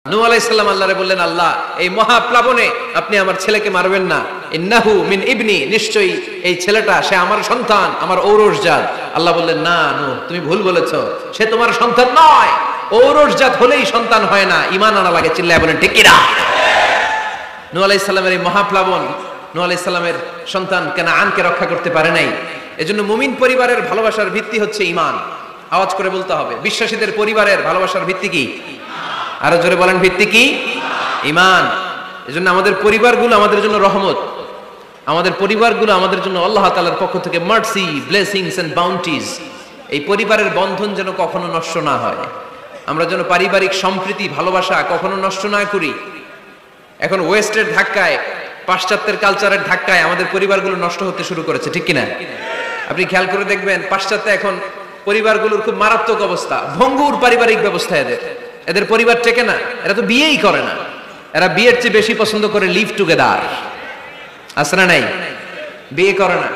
নূহ আলাইহিস সালাম আল্লাহরে বললেন, আল্লাহ এই মহাপ্লাবনে আপনি আমার ছেলেকে মারবেন না। ইন্নাহু মিন ইবনি, নিশ্চয়ই এই ছেলেটা সে আমার সন্তান, আমার ঔরসজাত। আল্লাহ বললেন, না নূহ, তুমি ভুল বলেছো, সে তোমার সন্তান নয়। ঔরসজাত হলেই সন্তান হয় না, ঈমান আনা লাগে। চিল্লায় বলেন ঠিক কি না? নূহ আলাইহিস সালামের এই মহাপ্লাবন নূহ আলাইহিস সালামের সন্তান কানাআনকে রক্ষা করতে পারে নাই। এজন্য মুমিন পরিবারের ভালোবাসার ভিত্তি হচ্ছে ঈমান। আওয়াজ করে বলতে হবে, বিশ্বাসীদের পরিবারের ভালোবাসার ভিত্তি কি? আরো জোরে বলেন, ভিত্তি কি? ঈমান। এজন্য আমাদের পরিবারগুলো আমাদের জন্য রহমত, আমাদের পরিবারগুলো আমাদের জন্য আল্লাহ তাআলার পক্ষ থেকে মার্সি, ব্লেসিংস এন্ড বাউন্টিজ। এই পরিবারের বন্ধন যেন কখনো নষ্ট না হয়, আমরা যেন পারিবারিক সম্প্রীতি ভালোবাসা কখনো নষ্ট না করি। এখন ওয়েস্টের ধাক্কায়, পাশ্চাত্যের কালচারের ধাক্কায় আমাদের পরিবারগুলো নষ্ট হতে শুরু করেছে, ঠিক কিনা? আপনি খেয়াল করে দেখবেন, পাশ্চাত্যে এখন পরিবারগুলোর খুব মারাত্মক অবস্থা, ভঙ্গুর পারিবারিক ব্যবস্থা। এদের পরিবার টেকে না, এরা তো বিয়েই করে না। এরা বিয়ের চেয়ে বেশি পছন্দ করে লিভ টুগেদার। আছে না নাই? বিয়ে করে না,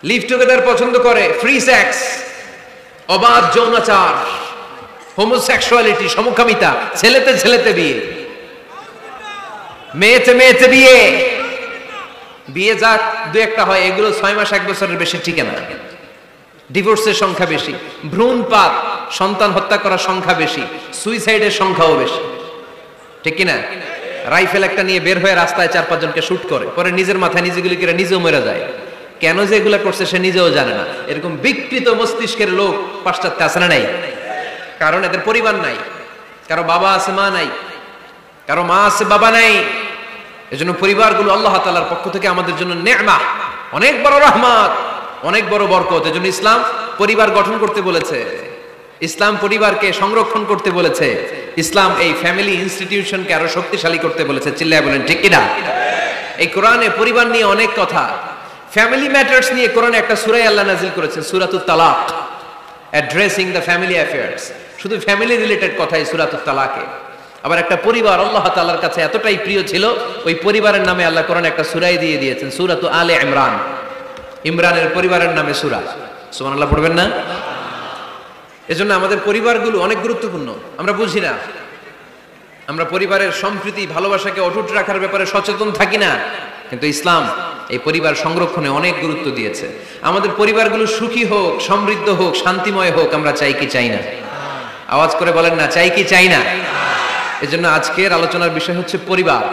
লিভ টুগেদার পছন্দ করে। ফ্রি সেক্স, অবাধ যৌনাচার, হোমোসেক্সুয়ালিটি, সমকামিতা, ছেলেতে ছেলেতে বিয়ে, মেয়েতে মেয়েতে বিয়ে। বিয়ে যাক দু একটা হয়, এগুলো 6 মাস 1 বছরের বেশি টিকে না। ডিভোর্সের সংখ্যা বেশি, ভ্রূণপাত, সন্তান হত্যা করার সংখ্যা বেশি, সুইসাইডের সংখ্যাও বেশি, ঠিক কিনা? রাইফেল একটা নিয়ে বের হয়ে রাস্তায় 4-5 জনকে শুট করে, পরে নিজের মাথায় নিজে গুলি করে নিজেও মরে যায়। কেন যে এগুলা করছে সে নিজেও জানে না। এরকম বিকৃত মস্তিষ্কের লোক পাশ্চাত্যে আছে না নাই? কারণ এদের পরিবার নাই, কারো বাবা আছে মা নাই, কারো মা আছে বাবা নাই। এজন্য পরিবারগুলো আল্লাহ তাআলার পক্ষ থেকে আমাদের জন্য নেয়ামত, অনেক বড় রহমত, অনেক বড় বরকত। এজন্য ইসলাম পরিবার গঠন করতে বলেছে, ইসলাম পরিবারকে সংরক্ষণ করতে বলেছে, ইসলাম এই ফ্যামিলি ইনস্টিটিউশনকে আরো শক্তিশালী করতে বলেছে। চিল্লায় বলেন ঠিক কিনা? এই কোরআনে পরিবার নিয়ে অনেক কথা, ফ্যামিলি ম্যাটার্স নিয়ে কোরআনে একটা সূরা আল্লাহ নাযিল করেছেন, সূরাতুত তালাক, অ্যাড্রেসিং দ্য ফ্যামিলি অ্যাফেয়ার্স। শুধু ফ্যামিলি রিলেটেড কথাই সূরাতুত তালাকে। আবার একটা পরিবার আল্লাহ তাআলার কাছে এতটাই প্রিয় ছিল, ওই পরিবারের নামে আল্লাহ কোরআনে একটা সূরাই দিয়ে দিয়েছেন, সূরাতু আলে ইমরান। ইমরানের পরিবারের নামে সূরা। সুবহানাল্লাহ পড়বেন না? এজন্য আমাদের পরিবারগুলো অনেক গুরুত্বপূর্ণ। আমরা বুঝি না, আমরা পরিবারের সম্প্রীতি ভালোবাসাকে অটুট রাখার ব্যাপারে সচেতন থাকি না, কিন্তু ইসলাম এই পরিবার সংরক্ষণে অনেক গুরুত্ব দিয়েছে। আমাদের পরিবারগুলো সুখী হোক, সমৃদ্ধ হোক, শান্তিময় হোক, আমরা চাই কি চাই না? আওয়াজ করে বলেন না, চাই কি চাই না? এজন্য আজকের আলোচনার বিষয় হচ্ছে পরিবার।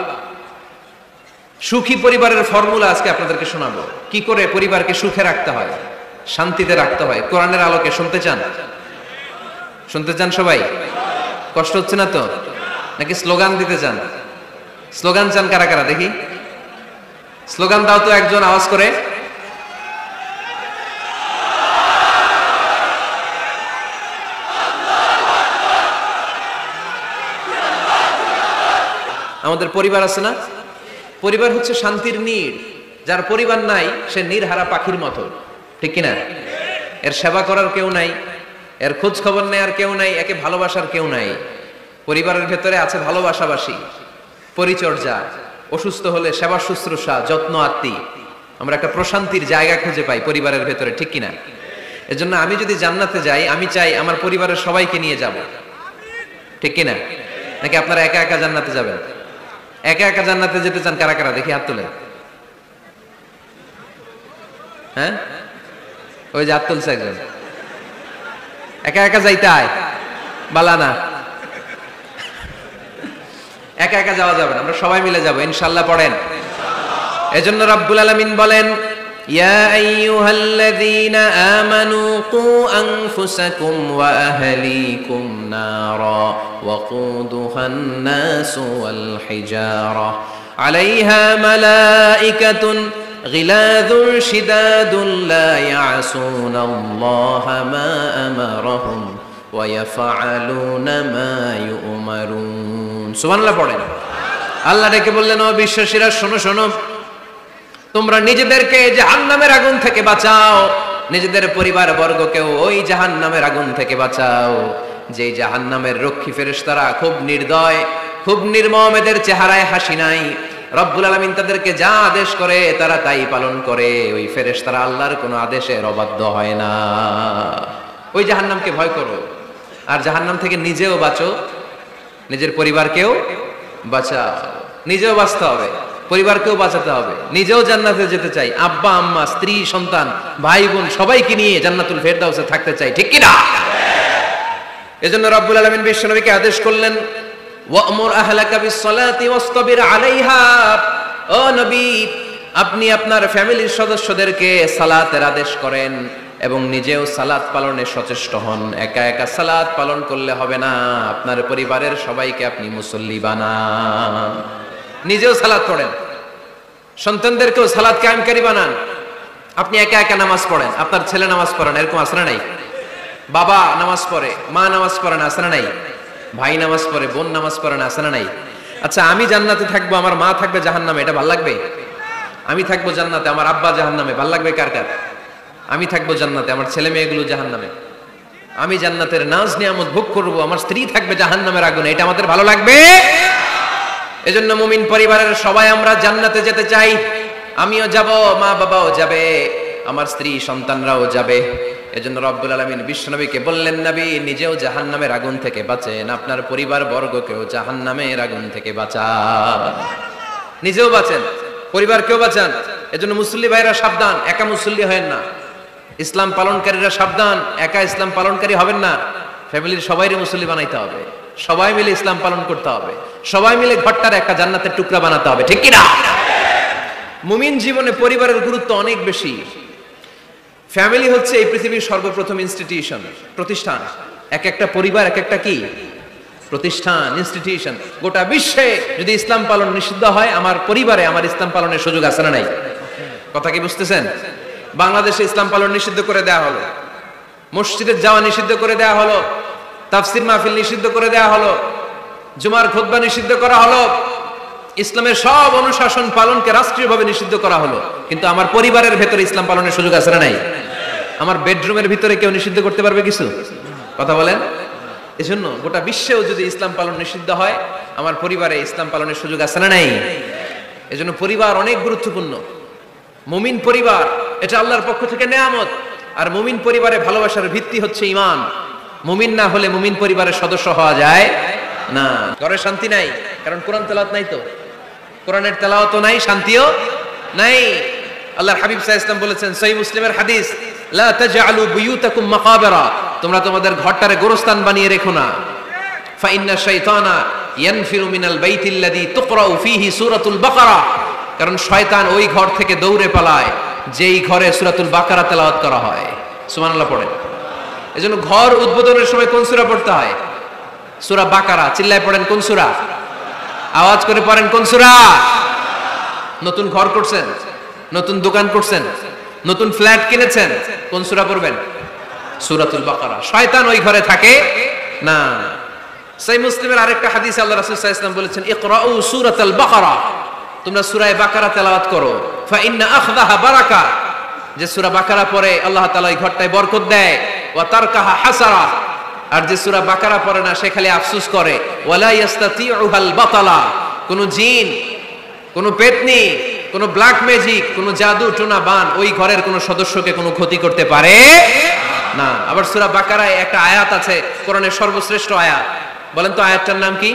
সুখী পরিবারের ফর্মুলা আজকে আপনাদেরকে শোনাবো, কি করে পরিবারকে সুখে রাখতে হয়, শান্তিতে রাখতে হয়, কোরআনের আলোকে। শুনতে চান? শুনতে চান সবাই? কষ্ট হচ্ছে না তো? নাকি স্লোগান দিতে চান? স্লোগান চান কারা কারা দেখি? স্লোগান দাও তো একজন, আওয়াজ করে। আমাদের পরিবার আছে না? পরিবার হচ্ছে শান্তির নীড়। যার পরিবার নাই সে নীড়হারা পাখির মতো, ঠিক কিনা? এর সেবা করার কেউ নাই, এর খোঁজ খবর নেয়ার কেউ নাই, একে ভালোবাসার কেউ নাই। পরিবারের ভেতরে আছে ভালোবাসাবাসী, পরিচর্যা, অসুস্থ হলে সেবা শুশ্রূষা, যত্ন আত্মি। আমরা একটা প্রশান্তির জায়গা খুঁজে পাই পরিবারের ভেতরে, ঠিক কিনা? এজন্য আমি যদি জান্নাতে যাই, আমি চাই আমার পরিবারের সবাইকে নিয়ে যাব, ঠিক কিনা? নাকি আপনারা একা একা জান্নাতে যাবেন? একা একা জান্নাতে যেতে চান কারা কারা দেখি হাত তুলে। হ্যাঁ, ওই যে হাত তুলছে একজন। একা একা যাইতে আয় বালা না, একা একা যাওয়া যাবে না, আমরা সবাই মিলে যাব ইনশাআল্লাহ। পড়েন। এজন্য রব্বুল আলামিন বলেন, ইয়া আইয়ুহাল্লাযীনা আমানু কু আনফুসাকুম ওয়া আহলিকুম নারা ওয়াকুদুহান নাসু ওয়াল হিজারা আলাইহা মালাইকাতুন গিলাযুন শিদাদুন লা ইয়াসুনাল্লাহা মা আমারাহুম ওয়া ইয়াফআলুনা মা ইউমারুন। সুবহানাল্লাহ পড়েন। আল্লাহ ডেকে বললেন, ও বিশ্বাসীরা শোনো শোনো, তোমরা নিজেদেরকে জাহান্নামের আগুন থেকে বাঁচাও, নিজেদের পরিবার বর্গকেও ওই জাহান্নামের আগুন থেকে বাঁচাও। যে জাহান্নামের রক্ষী ফেরেশতারা খুব নির্দয়, খুব নির্মম, এদের চেহারায় হাসি নাই। রব্বুল আলামিন তাদেরকে যা আদেশ করে তারা তাই পালন করে। ওই ফেরেশতারা আল্লাহর কোনো আদেশের অবাধ্য হয় না। ওই জাহান্নামকে ভয় করো, আর জাহান্নাম থেকে নিজেও বাঁচো, নিজের পরিবারকেও বাঁচাও, নিজেও বাঁচতে হবে, পরিবারকেও বাঁচাতে হবে, নিজেও জান্নাতে যেতে চাই, আব্বা আম্মা স্ত্রী সন্তান ভাই বোন সবাইকে নিয়ে জান্নাতুল ফেরদাউসে থাকতে চাই, ঠিক কি না? এজন্য রব্বুল আলামিন বিশ্বনবীকে আদেশ করলেন, ওয়া'মুর আহলাকা বিস-সালাতি ওয়াসতাবির আলাইহা। ও নবী, আপনি আপনার ফ্যামিলির সদস্যদেরকে সালাতের আদেশ করেন এবং নিজেও সালাত পালনে সচেষ্ট হন। একা একা সালাত পালন করলে হবে না, আপনার পরিবারের সবাইকে আপনি মুসল্লি বানান, নিজেও সালাত পড়েন, সন্তানদেরকেও সালাত কায়েমকারী বানান। আপনি একা একা নামাজ পড়েন, আপনার ছেলে নামাজ পড়েন, এরকম আছে না নাই? বাবা নামাজ পড়ে, মা নামাজ পড়েন, আছে না নাই? ভাই নামাজ পড়ে, বোন নামাজ পড়েন, আছে না নাই? আচ্ছা, আমি জান্নাতে থাকবো, আমার মা থাকবে জাহান্নামে, এটা ভালো লাগবে? আমি থাকবো জান্নাতে, আমার আব্বা জাহান্নামে, ভালো লাগবে কার কার? আমি থাকবো জান্নাতে, আমার ছেলে মেয়েগুলো জাহান্নামে। আমি জান্নাতের নাজ নিয়ামত ভোগ করবো, আমার স্ত্রী থাকবে জাহান্নামের আগুনে, এটা আমাদের ভালো লাগবে? এজন্য মুমিন পরিবারের সবাই আমরা জান্নাতে যেতে চাই। আমিও যাব, মা বাবাও যাবে, আমার স্ত্রী সন্তানরাও যাবে। এজন্য রব্বুল আলামিন বিশ্বনবীকে বললেন, নবী নিজেও জাহান্নামের আগুন থেকে বাঁচেন, আপনার পরিবার বর্গকেও জাহান্নামের আগুন থেকে বাঁচান, নিজেও বাঁচেন, পরিবারকেও বাঁচান। এজন্য মুসল্লি ভাইরা সাবধান, একা মুসল্লি হয়েন না। ইসলাম পালনকারীরা সাবধান, একা ইসলাম পালনকারী হবেন না। ফ্যামিলির সবাইরে মুসল্লি বানাইতে হবে, সবাই মিলে ইসলাম পালন করতে হবে, সবাই মিলে ঘরটার একটা জান্নাতের টুকরা বানাতে হবে, ঠিক কি না? মুমিন জীবনে পরিবারের গুরুত্ব অনেক বেশি। ফ্যামিলি হচ্ছে এই পৃথিবীর সর্বপ্রথম ইনস্টিটিউশন, প্রতিষ্ঠান। এক একটা পরিবার এক একটা কি প্রতিষ্ঠান, ইনস্টিটিউশন। গোটা বিশ্বে যদি ইসলাম পালন নিষিদ্ধ হয়, আমার পরিবারে আমার ইসলাম পালনের সুযোগ আছে না নাই? কথা কি বুঝতেছেন? বাংলাদেশে ইসলাম পালন নিষিদ্ধ করে দেওয়া হলো, মসজিদে যাওয়া নিষিদ্ধ করে দেওয়া হলো, তাফসির মাহফিল নিষিদ্ধ করে দেওয়া হলো, জুমার খুতবা নিষিদ্ধ করা হলো, ইসলামের সব অনুশাসন পালনকে রাষ্ট্রীয়ভাবে নিষিদ্ধ করা হলো। কিন্তু আমার পরিবারের ভেতরে ইসলাম পালনের সুযোগ আছে না নাই? আমার বেডরুমের ভিতরে কেউ নিষিদ্ধ করতে পারবে কিছু? কথা বলেন। এজন্য গোটা বিশ্বেও যদি ইসলাম পালন নিষিদ্ধ হয়, আমার পরিবারে ইসলাম পালনের সুযোগ আছে না নাই? এজন্য পরিবার অনেক গুরুত্বপূর্ণ। মুমিন পরিবার এটা আল্লাহর পক্ষ থেকে নেয়ামত। আর মুমিন পরিবারে ভালোবাসার ভিত্তি হচ্ছে ঈমান। মুমিন না হলে মুমিন পরিবারের সদস্য হওয়া যায় না। ঘরে শান্তি নাই, কারণ কোরআন তেলাওয়াত নাই, তো কোরআনের তেলাওয়াতও নাই, শান্তিও নাই। আল্লাহর হাবিব সাল্লাল্লাহু আলাইহি ওয়াসাল্লাম বলেছেন, সহিহ মুসলিমের হাদিস, লা তাজআলু বুয়ুতাকুম মাকাবিরা, তোমরা তোমাদের ঘরটারে গোরস্থান বানিয়ে রেখো না। ফা ইন্না শাইতানা ইয়ানফিরু মিনাল বাইতিল্লাযী তুকরাউ ফীহি সূরাতুল বাকারা, কারণ শয়তান ওই ঘর থেকে দৌড়ে পালায় যেই ঘরে সূরাতুল বাকারা তেলাওয়াত করা হয়। সুবহানাল্লাহ পড়েন। এজন্য ঘর উদ্বোধনের সময় কোন সূরা পড়তে হয়? সূরা বাকারা। চিল্লায় পড়েন কোন সূরা? আওয়াজ করে পড়েন কোন সূরা? নতুন ঘর করছেন, নতুন দোকান করছেন, নতুন ফ্ল্যাট কিনেছেন, কোন সূরা পড়বেন? সূরাতুল বাকারা। শয়তান ওই ঘরে থাকে না। সহিহ মুসলিমের আরেকটা হাদিসে আল্লাহ রাসূল সাল্লাল্লাহু আলাইহি ওয়াসাল্লাম বলেছেন, ইকরাউ সূরাতাল বাকারা, তোমরা সূরা বাকারা তেলাওয়াত করো। ফা ইন্না আখযাহা বারাকা, যে সূরা বাকারা পড়ে আল্লাহ তাআলা এই ঘরটায় বরকত দেয়। ওয়া তারকাহা হাসারা, আর যে সূরা বাকারা পড়ে না সে খালি আফসোস করে। ওয়ালা ইস্তাতিউহাল বাতালা, কোন জিন, কোন পেতনি, কোন ব্ল্যাক ম্যাজিক, কোন জাদু টোনা বান ওই ঘরের কোন সদস্যকে কোনো ক্ষতি করতে পারে না। আবার সূরা বাকারায় একটা আয়াত আছে, কোরআনের সর্বশ্রেষ্ঠ আয়াত। বলেন তো আয়াতটার নাম কি?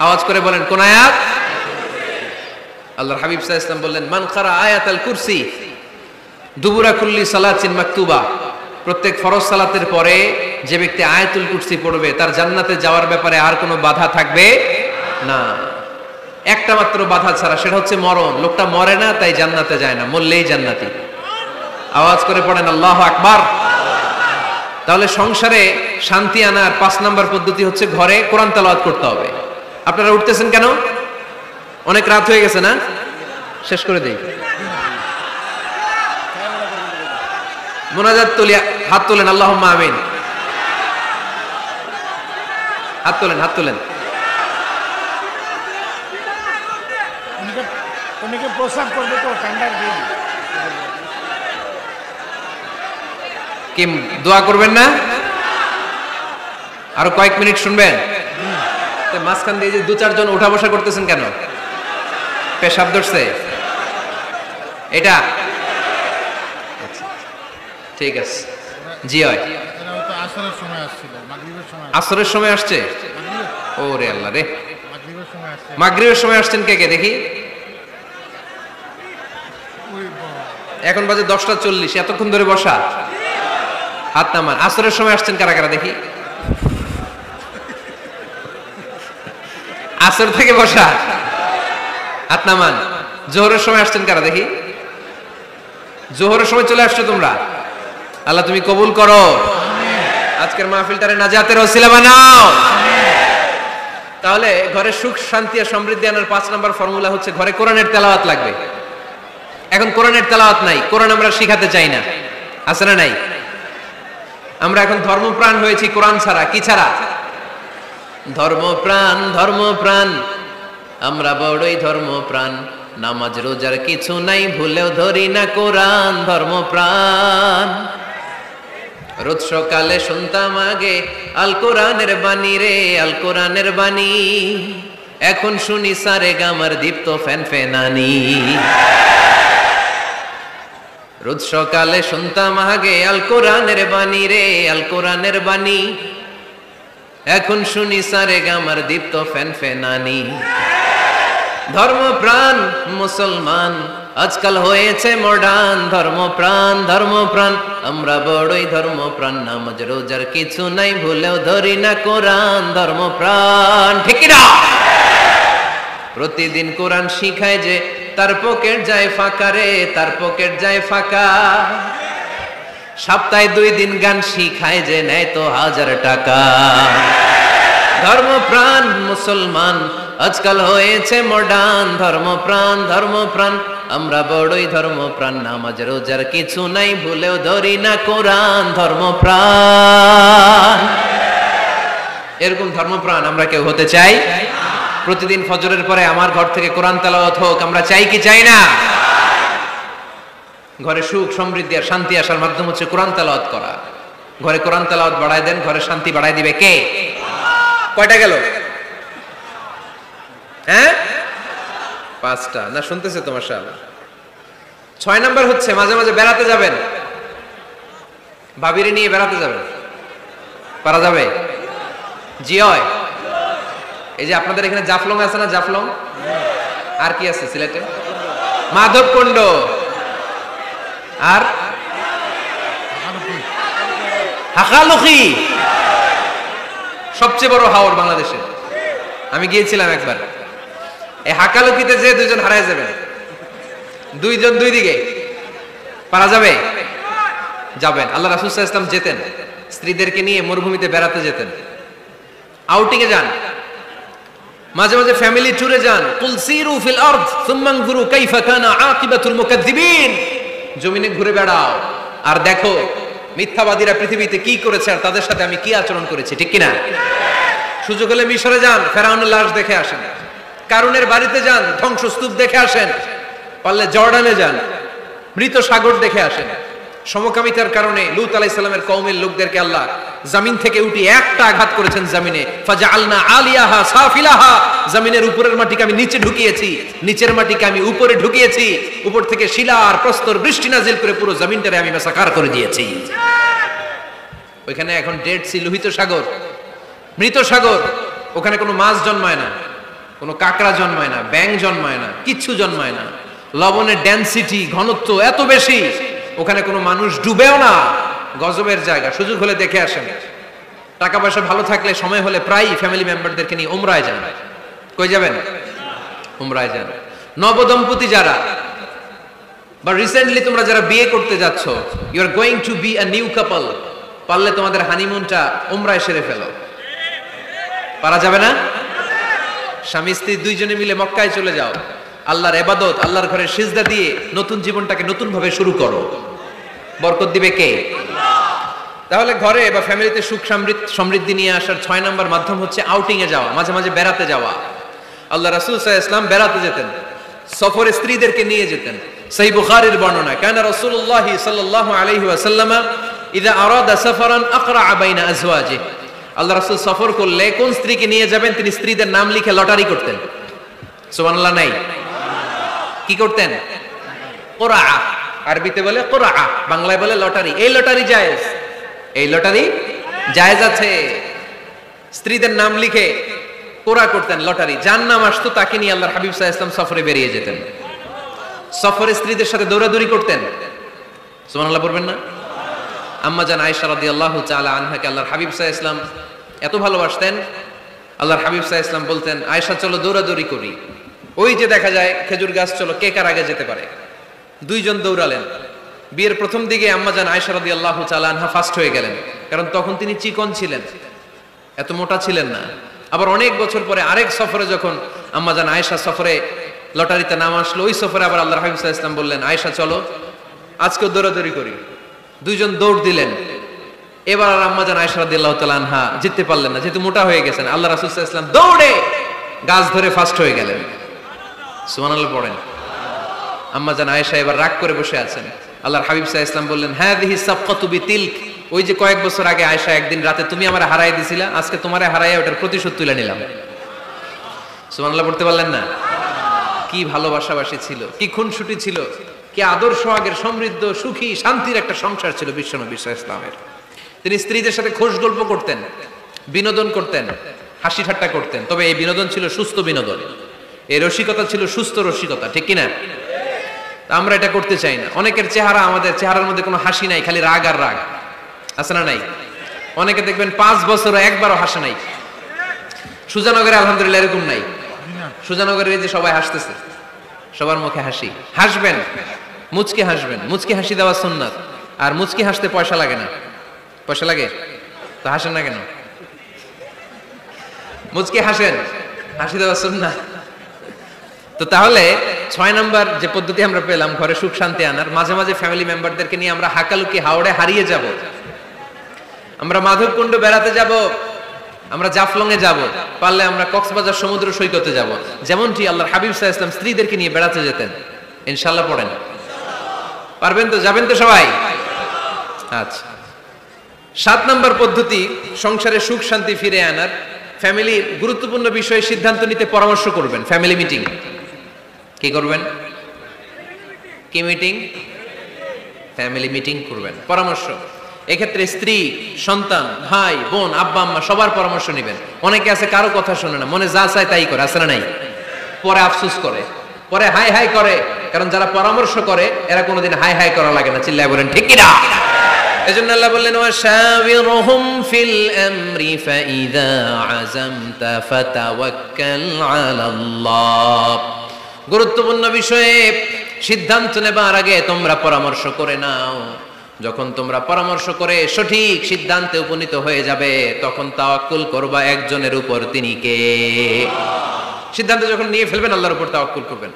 আওয়াজ করে বলেন কোন আয়াত? আল্লাহর হাবিব সাল্লাল্লাহু আলাইহি ওয়াসাল্লাম বললেন, মান কারা আয়াতাল কুরসি দুবুরা কুল্লি সালাতিন মাকতুবা, প্রত্যেক ফরজ সালাতের পরে যে ব্যক্তি আয়াতুল কুরসি পড়বে তার জান্নাতে যাওয়ার ব্যাপারে আর কোনো বাধা থাকবে না। একটা মাত্র বাধা ছাড়া, সেটা হচ্ছে মরণ। লোকটা মরে না তাই জান্নাতে যায় না, মরলেই জান্নাতি। আওয়াজ করে পড়েন আল্লাহু আকবার। তাহলে সংসারে শান্তি আনার 5 নাম্বার পদ্ধতি হচ্ছে ঘরে কোরআন তেলাওয়াত করতে হবে। আপনারা উঠতেছেন কেন? অনেক রাত হয়ে গেছে না? শেষ করে দেই। মুনাজাত তুলি, হাত তোলেন, আল্লাহুম্মা আমিন। হাত তোলেন, হাত তোলেন। অনেকে প্রসাব করবে তো ঠান্ডার দিন। কি দোয়া করবেন না? আরো কয়েক মিনিট শুনবেন? মাঝখান দিয়ে যে 2-4 জন উঠা বসা করতেছেন কেন? পেশাব ধরছে এটা? ঠিক আছে, জি হয়। আসরের সময় আসছিল, মাগরিবের সময়। আসরের সময় আসছে? ওরে আল্লাহ রে, মাগরিবের সময় আসছে। মাগরিবের সময় আসছেন কে কে দেখি? ওই বাবা। এখন বাজে 10টা 40, এতক্ষণ ধরে বসা? হাত নামান। আসরের সময় আসছেন কারা কারা দেখি? আসর থেকে বসা, হাত নামান। জোহরের সময় আসছেন কারা দেখি? জোহরের সময় চলে আসছো তোমরা। আল্লাহ তুমি কবুল করো, আজকের মাহফিলটারে নাজাতের ওসিলা বানাও। তাহলে ঘরে সুখ শান্তি আর সমৃদ্ধি আনার 5 নম্বর ফর্মুলা হচ্ছে ঘরে কোরআনের তেলাওয়াত লাগবে। এখন কোরআনের তেলাওয়াত নাই, কোরআন আমরা শিখাতে চাই না, আছে না নাই? আমরা এখন ধর্মপ্রাণ হয়েছি কোরআন ছাড়া। কি ছাড়া? ধর্মপ্রাণ, ধর্মপ্রাণ, আমরা বড়ই ধর্মপ্রাণ। নামাজ রোজার কিছু নাই, ভুলেও ধরি না কোরআন। ধর্মপ্রাণ। রোজ সকালে শুনতাম আগে আল কোরআনের বাণী রে, আল কোরআনের বাণী। এখন শুনি সারে গামার দীপ্ত ফ্যান ফেনানি। রোজ সকালে শুনতাম আগে আল কোরআনের বাণী রে, আল কোরআনের বাণী। এখন শুনি সারে গামার দীপ্ত ফ্যান ফেনানি। ধর্মপ্রাণ মুসলমান আজকাল হয়েছে মডার্ন। ধর্মপ্রাণ, ধর্মপ্রাণ, আমরা বড়ই ধর্মপ্রাণ। নামাজ রোজার কিছু নাই, ভুলেও ধরি না কোরআন। ধর্মপ্রাণ, ঠিক না? প্রতিদিন কোরআন শিখায় যে তার পকেট যায় ফাঁকা রে, তার পকেট যায় ফাঁকা। সপ্তাহে 2 দিন গান শিখায় যে নেয় তো 1000 টাকা। ধর্মপ্রাণ মুসলমান আজকাল হয়েছে মডার্ন। ধর্মপ্রাণ, ধর্মপ্রাণ, আমরা বড়ই ধর্মপ্রাণ। নামাজ রোজার কিছু নাই, ভুলেও ধরি না কোরআন। ধর্মপ্রাণ। এরকম ধর্মপ্রাণ আমরা কেউ হতে চাই? প্রতিদিন ফজরের পরে আমার ঘর থেকে কোরআন তেলাওয়াত হোক, আমরা চাই কি চাই না? ঘরে সুখ সমৃদ্ধি আর শান্তি আসার মাধ্যম হচ্ছে কোরআন তেলাওয়াত করা। ঘরে কোরআন তেলাওয়াত বাড়ায় দেন, ঘরে শান্তি বাড়ায় দিবে কে? কয়টা গেল? হ্যাঁ, 5টা না? শুনতেছে তোমার সাহেব। 6 নাম্বার হচ্ছে মাঝে মাঝে বেড়াতে যাবেন। ভাবিরে নিয়ে বেড়াতে যাবেন, পারা যাবে? জি হয়। এই যে আপনাদের এখানে জাফলং আছে না? জাফলং আর কি আছে সিলেটে? মাধবকুণ্ড আর হাকালুকি, সবচেয়ে বড় হাওর বাংলাদেশে। আমি গিয়েছিলাম একবার। এই হাকালুকিতে যে 2 জন হারায় যাবেন, 2 জন 2 দিকে। পারা যাবে? যাবেন। আল্লাহ রাসূল সাল্লাল্লাহু আলাইহি ওয়াসাল্লাম যেতেন, স্ত্রীদেরকে নিয়ে মরুভূমিতে বেড়াতে যেতেন, আউটিং এ যান, মাঝে মাঝে ফ্যামিলি ট্যুরে যান। কুল সিরু ফিল আরদ সুম্মা আনজুরু কাইফা কানা আকিবাতুল মুকাজ্জিবিন। জমিনে ঘুরে বেড়াও আর দেখো মিথ্যাবাদীরা পৃথিবীতে কি করেছে আর তাদের সাথে আমি কি আচরণ করেছি, ঠিক কি না? সুযোগ হলে মিশরে যান, ফেরাউনের লাশ দেখে আসেন। কারুনের বাড়িতে যান, ধ্বংসস্তূপ দেখে আসেন। পারলে জর্ডানে যান, মৃত সাগর দেখে আসেন। সমকামিতার কারণে লূত আলাইহিস সালামের কওমের লোকদেরকে আল্লাহ জমিন থেকে উঠিয়ে একটা আঘাত করেছেন জমিনে। ফাজআলনা আলিয়াহা সাফিলাহা, জমিনের উপরের মাটিকে আমি নিচে ঢুকিয়েছি, নিচের মাটিকে আমি উপরে ঢুকিয়েছি। উপর থেকে শিলা আর প্রস্তর বৃষ্টি নাজিল করে পুরো জমিনটারে আমি মাসাকার করে দিয়েছি। ওইখানে এখন ডেড সি, লোহিত সাগর, মৃত সাগর। ওখানে কোনো মাছ জন্মায় না, কোনো কাঁকড়া জন্মায় না, ব্যাঙ জন্মায় না, কিচ্ছু জন্মায় না। লবণের ডেনসিটি, ঘনত্ব এত বেশি, ওখানে কোনো মানুষ ডুবেও না। গজবের জায়গা। সুযোগ হলে দেখে আসেন। টাকা পয়সা ভালো থাকলে সময় হলে প্রায় ফ্যামিলি মেম্বারদেরকে নিয়ে উমরায় যান। কই যাবেন? উমরায় যান। নবদম্পতি যারা বা রিসেন্টলি তোমরা যারা বিয়ে করতে যাচ্ছ, you are going to be a new couple, পারলে তোমাদের হানিমুনটা উমরায় সেরে ফেলো। পারা যাবে না? স্বামী স্ত্রী 2 জনে মিলে মক্কায় চলে যাও, আল্লাহর ইবাদত, আল্লাহর ঘরে সিজদা দিয়ে নতুন জীবনটাকে নতুন ভাবে শুরু করো। বরকত দিবে কে? তাহলে ঘরে বা ফ্যামিলিতে সুখ সমৃদ্ধি নিয়ে আসার 6 নাম্বার মাধ্যম হচ্ছে আউটিং এ যাওয়া, মাঝে মাঝে বেড়াতে যাওয়া। আল্লাহ রাসূল সাল্লাল্লাহু আলাইহি ওয়াসাল্লাম বেড়াতে যেতেন, সফরে স্ত্রীদেরকে নিয়ে যেতেন। সহিহ বুখারীর বর্ণনা, কানা রাসূলুল্লাহ সাল্লাল্লাহু আলাইহি ওয়াসাল্লাম ইযা আরাদা সাফারান আকরা বাইনা আজওয়াজিহি। আল্লাহ রাসূল সফর করলে কোন স্ত্রীকে নিয়ে যাবেন তিনি স্ত্রীদের নাম লিখে লটারি করতেন। সুবহানাল্লাহ নাই? কি করতেন? কোরআ, আরবিতে বলে কোরআ, বাংলায় বলে লটারি। এই লটারি জায়েজ, এই লটারি জায়েজ আছে। স্ত্রীদের নাম লিখে কোরা করতেন লটারি, যার নাম আসতো তাকে নিয়ে আল্লাহর হাবিব সাল্লাল্লাহু আলাইহি ওয়াসাল্লাম সফরে বেরিয়ে যেতেন। সফরে স্ত্রীদের সাথে দৌড়াদৌড়ি করতেন, সুবহানাল্লাহ পড়বেন না? আম্মা জান আয়েশা রাদিয়াল্লাহু তাআলা আনহাকে আল্লাহর হাবিব সাল্লাল্লাহু আলাইহি ওয়াসাল্লাম এত ভালোবাসতেন, আল্লাহর হাবিব সাল্লাল্লাহু আলাইহি ওয়াসাল্লাম বলতেন, আয়েশা চলো দৌড়াদৌড়ি করি। ওই যে দেখা যায় খেজুর গাছ, চলো কে কার আগে যেতে পারে। দুইজন দৌড়ালেন। বিয়ের প্রথম দিকে আম্মা জান আয়েশা রাদিয়াল্লাহু তাআলা আনহা ফার্স্ট হয়ে গেলেন, কারণ তখন তিনি চিকন ছিলেন, এত মোটা ছিলেন না। আবার অনেক বছর পরে আরেক সফরে যখন আম্মা জান আয়েশা সফরে লটারিতে নাম আসলো, ওই সফরে আবার আল্লাহর হাবিব সাল্লাল্লাহু আলাইহি ওয়াসাল্লাম বললেন, আয়েশা চলো আজকেও দৌড়াদৌড়ি করি। দুইজন দৌড় দিলেন। এবার আর আম্মা জান আয়েশা রাদিয়াল্লাহু তাআলা আনহা জিততে পারলেন না, যেহেতু মোটা হয়ে গেছেন। আল্লাহ রাসূল সাল্লাল্লাহু আলাইহি ওয়াসাল্লাম দৌড়ে গাছ ধরে ফার্স্ট হয়ে গেলেন। সুবহানাল্লাহ পড়েন। আম্মা জান আয়েশা এবার রাগ করে বসে আছেন। আল্লাহর হাবিব সাল্লাল্লাহু আলাইহি ওয়াসাল্লাম বললেন, হাযিহি সাফকাতু বিতিলক, ওই যে কয়েক বছর আগে আয়েশা একদিন রাতে তুমি আমারে হারাই দিছিলা, আজকে তোমারে হারাইয়া ওটার প্রতিশোধ তুলে নিলাম। সুবহানাল্লাহ পড়তে পারলেন না? কি ভালোবাসাবাসী ছিল, কি খুনসুটি ছিল, কি আদর্শ আগের সমৃদ্ধ সুখী শান্তির একটা সংসার ছিল বিশ্বনবী সাল্লাল্লাহু আলাইহি ওয়াসাল্লামের। তিনি স্ত্রীদের সাথে খোশ গল্প করতেন, বিনোদন করতেন, হাসি ঠাট্টা করতেন। তবে এই বিনোদন ছিল সুস্থ বিনোদন, এই রসিকতা ছিল সুস্থ রসিকতা, ঠিক কিনা? আমরা এটা করতে চাই না। অনেকের চেহারা, আমাদের চেহারার মধ্যে কোনো হাসি নাই, খালি রাগ আর রাগ, আছে না নাই? অনেকে দেখবেন 5 বছরও একবারও হাসে নাই। সুজানগরে আলহামদুলিল্লাহ এরকম নাই। সুজানগরে এই যে সবাই হাসতেছে, সবার মুখে হাসি। হাসবেন, মুচকি হাসবেন, মুচকি হাসি দেওয়া সুন্নাত। আর মুচকি হাসতে পয়সা লাগে না। পয়সা লাগে তো হাসেন না কেন? মুচকি হাসেন, হাসি দেওয়া সুন্নাত। তো তাহলে 6 নাম্বার যে পদ্ধতি আমরা পেলাম ঘরে সুখ শান্তি আনার, মাঝে মাঝে ফ্যামিলি মেম্বারদেরকে নিয়ে আমরা হাকালুকি হাওড়ে হারিয়ে যাব, আমরা মাধবকুণ্ড বেড়াতে যাব, আমরা জাফলং এ যাব, পারলে আমরা কক্সবাজার সমুদ্র সৈকতে যাব, যেমনটি আল্লাহর হাবিব সাল্লাল্লাহু আলাইহি ওয়াসাল্লাম স্ত্রীদেরকে নিয়ে বেড়াতে যেতেন। ইনশাআল্লাহ পড়েন, পারবেন তো? যাবেন তো সবাই? আচ্ছা। 7 নাম্বার পদ্ধতি সংসারে সুখ শান্তি ফিরে আনার, ফ্যামিলির গুরুত্বপূর্ণ বিষয়ে সিদ্ধান্ত নিতে পরামর্শ করবেন। Family meeting. কি করবেন? কি মিটিং? ফ্যামিলি মিটিং করবেন, পরামর্শ। এক্ষেত্রে স্ত্রী, সন্তান, ভাই, বোন, আব্বা আম্মা সবার পরামর্শ নেবেন। অনেকে আছে কারো কথা শোনে না, মনে যা চায় তাই করে, আছে না নাই? পরে আফসোস করে, পরে হাই হাই করে। কারণ যারা পরামর্শ করে এরা কোনোদিন হাই হাই করা লাগে না। চিল্লায় বলেন ঠিক কিনা? এজন্য আল্লাহ বললেন, ওয়াশাবিরহুম ফিল আমরি ফাইযা আযামতা ফাতাওয়াক্কাল আলাল্লাহ। গুরুত্বপূর্ণ বিষয়ে সিদ্ধান্ত নেবার আগে তোমরা পরামর্শ করে নাও। যখন তোমরা পরামর্শ করে সঠিক সিদ্ধান্তে উপনীত হয়ে যাবে, তখন তাওয়াক্কুল করবা একজনের উপর, তিনি কে? সিদ্ধান্ত যখন নিয়ে ফেলবেন আল্লাহর উপর তাওয়াক্কুল করবেন।